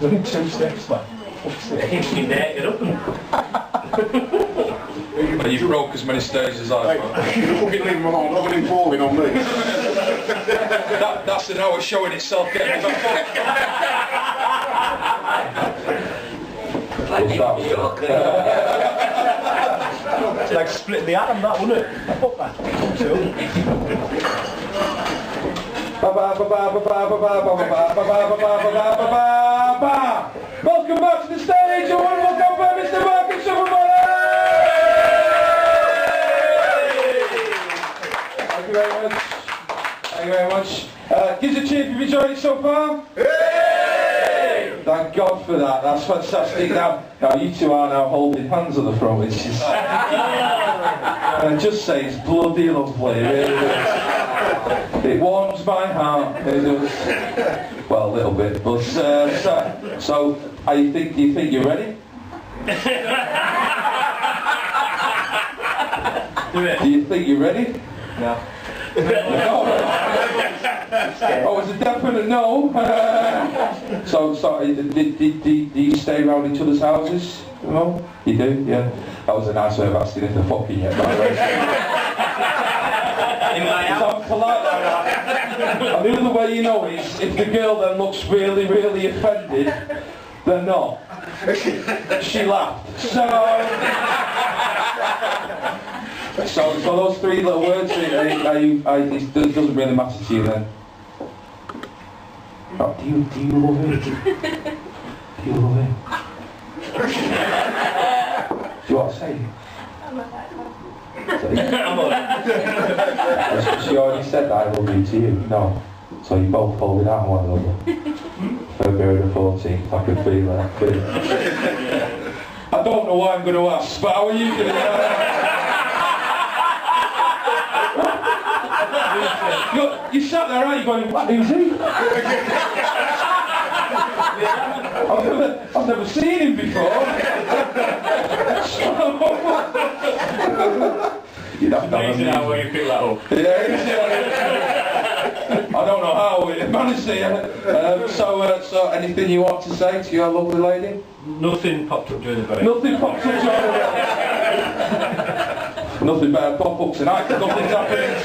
Only 2 steps, man. You net it up. Well, you broke as many stages as I have. You fucking leave him alone, not him falling on me. That's an hour showing itself getting back It's like splitting the atom, that, wouldn't it? Fuck that. Welcome back to the stage, a wonderful company, Mr. Barracks, Thank you very much. Thank you very much. Give us a cheer if you've enjoyed it so far. Hey! Thank God for that, that's fantastic. Now you two are now holding hands at the front, which is... just say it's bloody lovely, it really is. It warms my heart, it does. Well, a little bit, but so do you think you're ready? Do you think you're ready? No. No. Oh, it's a definite no. So do you stay around each other's houses? No? You do? Yeah. That was a nice way of asking if they're fucking yet, by the way. In my house. Polite like that. And the other way you know is, if the girl then looks really, really offended, they're not. She laughed. So those 3 little words, it doesn't really matter to you then. Oh, do you love him? Do you love him? Do you want to say? She already said that I love you to you. No. So you both hold it out one another. February the 14th, I can feel that. I don't know why I'm going to ask, but how are you doing? You sat there, aren't you, going, what, who's he? I've never seen him before. You'd have to Amazing how you pick that up. I don't know how we managed to. So anything you want to say to your lovely lady? Nothing popped up during the break. Nothing popped up during the break. Nothing better pop up tonight because nothing's happening.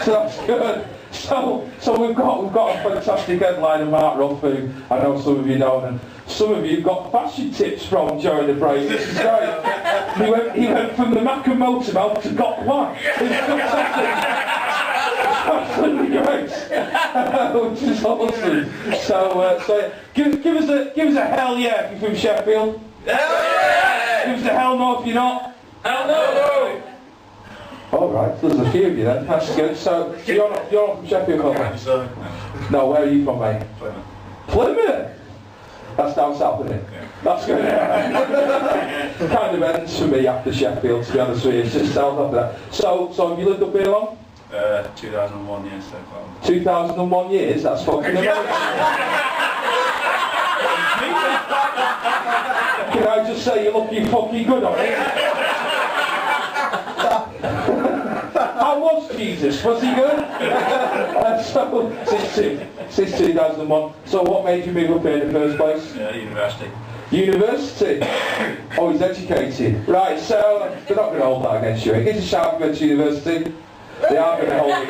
So that's good. So we've got a fantastic headline of Mark Ruff, who I know some of you know, and some of you got fashion tips from during the break. This is great. He went from the Mcing motormouth to got one. It's fantastic. Absolutely great. Which is awesome. So give us a hell yeah if you're from Sheffield. Hell yeah! Give us a hell no if you're not. Hell no! Alright, there's a few of you then, that's good. So you're not from Sheffield, are you? No, where are you from, mate? Plymouth. Plymouth? That's down south, isn't it? Yeah. That's good. Kind of ends for me after Sheffield, to be honest with you. It's just south after that. So have you lived up here long? 2001 years so far. 2001 years? That's fucking amazing. Can I just say you're looking fucking good on it? How was Jesus? Was he good? Since 2001. So what made you move up here in the first place? University. University? Oh, he's educated. Right, so they're not going to hold that against you. Give us a shout if you went to university. They are going to hold it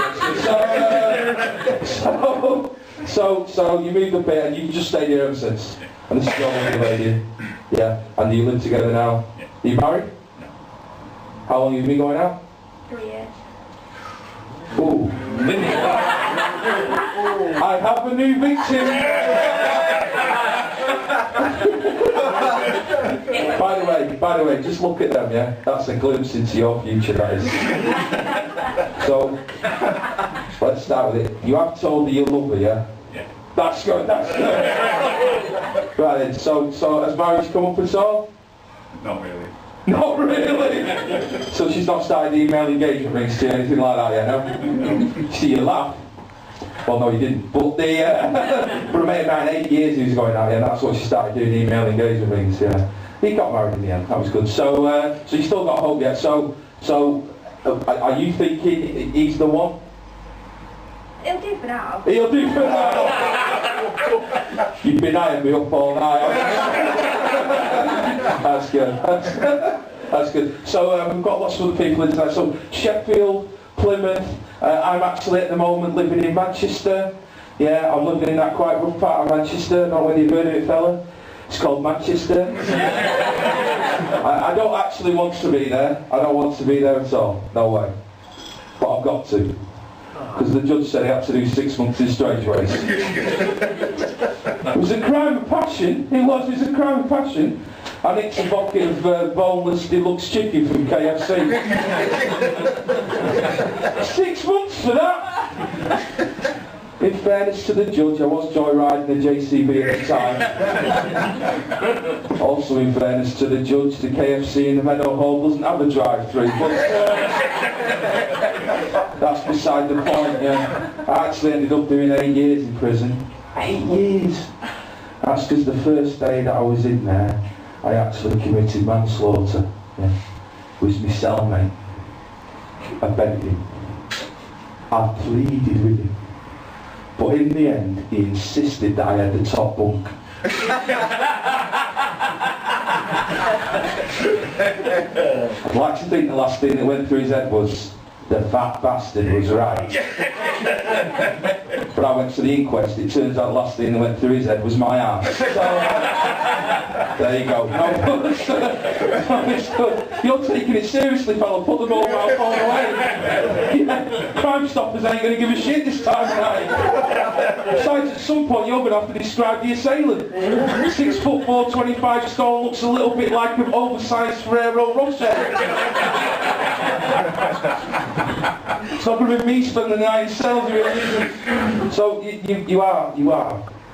against you. So you moved up here and you just stayed here ever since? And this is your lovely lady? Yeah. And do you live together now? Yeah. Are you married? No. How long have you been going out? 3 years. Ooh. I have a new victim! By the way, just look at them, yeah? That's a glimpse into your future, that is. So, let's start with it. You have told her you love her, yeah? Yeah. That's good, that's good. Right then, so has marriage come up at all? Not really. Not really? So she's not started email engagement rings to you, anything like that yet, no? See, you laugh. Well, no, you didn't. But but a mate of mine, 8 years he was going out, yeah, that's what she started doing, email engagement rings, yeah. He got married in the end, that was good. So you still got hope yet. So are you thinking he's the one? It'll do for now. He'll do for now. You You've been eyeing me up all night. That's good. That's good. So we've got lots of other people in tonight. So Sheffield, Plymouth. I'm actually at the moment living in Manchester. Yeah, I'm living in that quite rough part of Manchester. I don't know whether you've heard of it, fella. It's called Manchester. I don't actually want to be there. I don't want to be there at all. No way. But I've got to. Because the judge said he had to do 6 months in Strangeways. It was a crime of passion. It was a crime of passion. I nicked a bucket of boneless deluxe chicken from KFC. 6 months for that! In fairness to the judge, I was joyriding the JCB at the time. Also in fairness to the judge, the KFC in the Meadow Hall doesn't have a drive-through, but that's beside the point, yeah. I actually ended up doing 8 years in prison. 8 years! That's because the first day that I was in there, I actually committed manslaughter. Yeah. It was my cellmate. I begged him. I pleaded with him. But in the end, he insisted that I had the top bunk. I'd like to think the last thing that went through his head was, the fat bastard was right. But I went to the inquest, it turns out the last thing that went through his head was my ass. So, there you go. No, you're taking it seriously, fella. Put the mobile phone away. Yeah, Crime Stoppers ain't going to give a shit this time of night. Besides, at some point you're going to have to describe the assailant. 6'4", 25 stone, looks a little bit like an oversized Ferrero Rocher. It's not going to be me spending the night in cells, really. So you are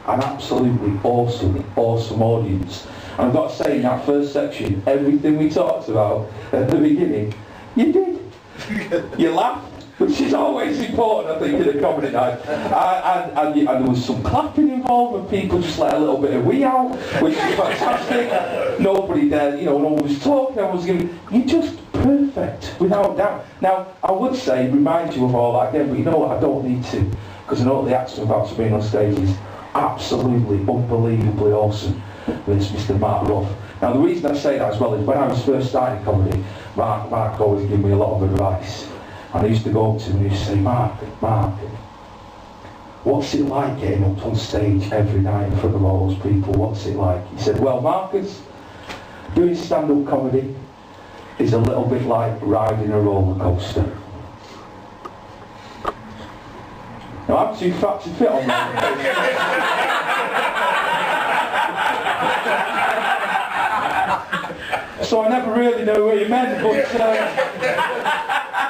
an absolutely awesome audience. And I've got to say, in that first section, everything we talked about at the beginning, you did. You laughed, which is always important, I think, in a comedy night. And there was some clapping involved, and people just let a little bit of wee out, which is fantastic. Nobody there, no one was talking, I was giving. You're just perfect, without doubt. Now, I would say, remind you of all that again, but you know what, I don't need to, because I know what the acts I'm about to bring on stage is absolutely, unbelievably awesome. It's Mr. Mark Ruff. Now, the reason I say that as well is when I was first starting comedy, Mark always gave me a lot of advice. And I used to go up to him and he used to say, Mark, what's it like getting up on stage every night in front of all those people? What's it like? He said, well, Marcus, doing stand-up comedy is a little bit like riding a roller coaster. Now, I'm too fat to fit on that. So I never really knew what he meant,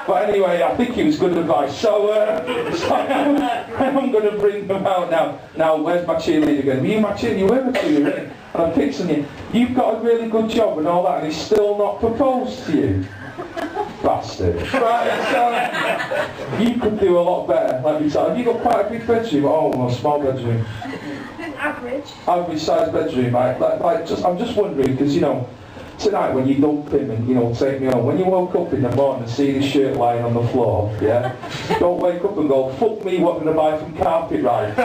but anyway, I think it was good advice. So I'm going to bring them out now. Now, where's my cheerleader going? You my cheerleader, you were my cheerleader, and I'm picturing you. You've got a really good job and all that, and he's still not proposed to you. Bastard. Right, so you could do a lot better, let me tell you. Have you got quite a big bedroom? Oh, well, small bedroom. Average size bedroom, mate. I'm just wondering, because, tonight when you dump him and, take me home, when you woke up in the morning and see his shirt lying on the floor, yeah? Don't wake up and go, fuck me, what can I buy from Carpet Ride?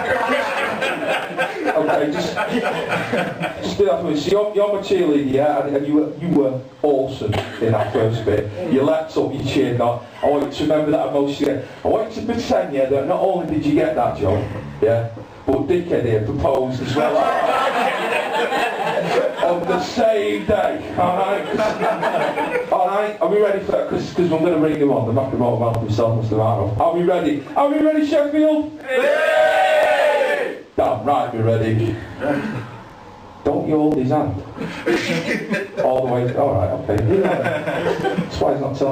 Okay, just do that for me. So you're my cheerleader, yeah? And you were awesome in that first bit. You leapt up, you cheered on. I want you to remember that emotion. I want you to pretend, yeah, that not only did you get that job, yeah, but Dickhead here proposed as well. On the same day, alright? Alright, are we ready for that? Because I'm going to bring him on, the rock and roll man himself, Mr. Mark. Are we ready? Are we ready, Sheffield? Yay! Damn right we're ready. Don't you hold his hand? All the way, alright, okay. That's why he's not telling you.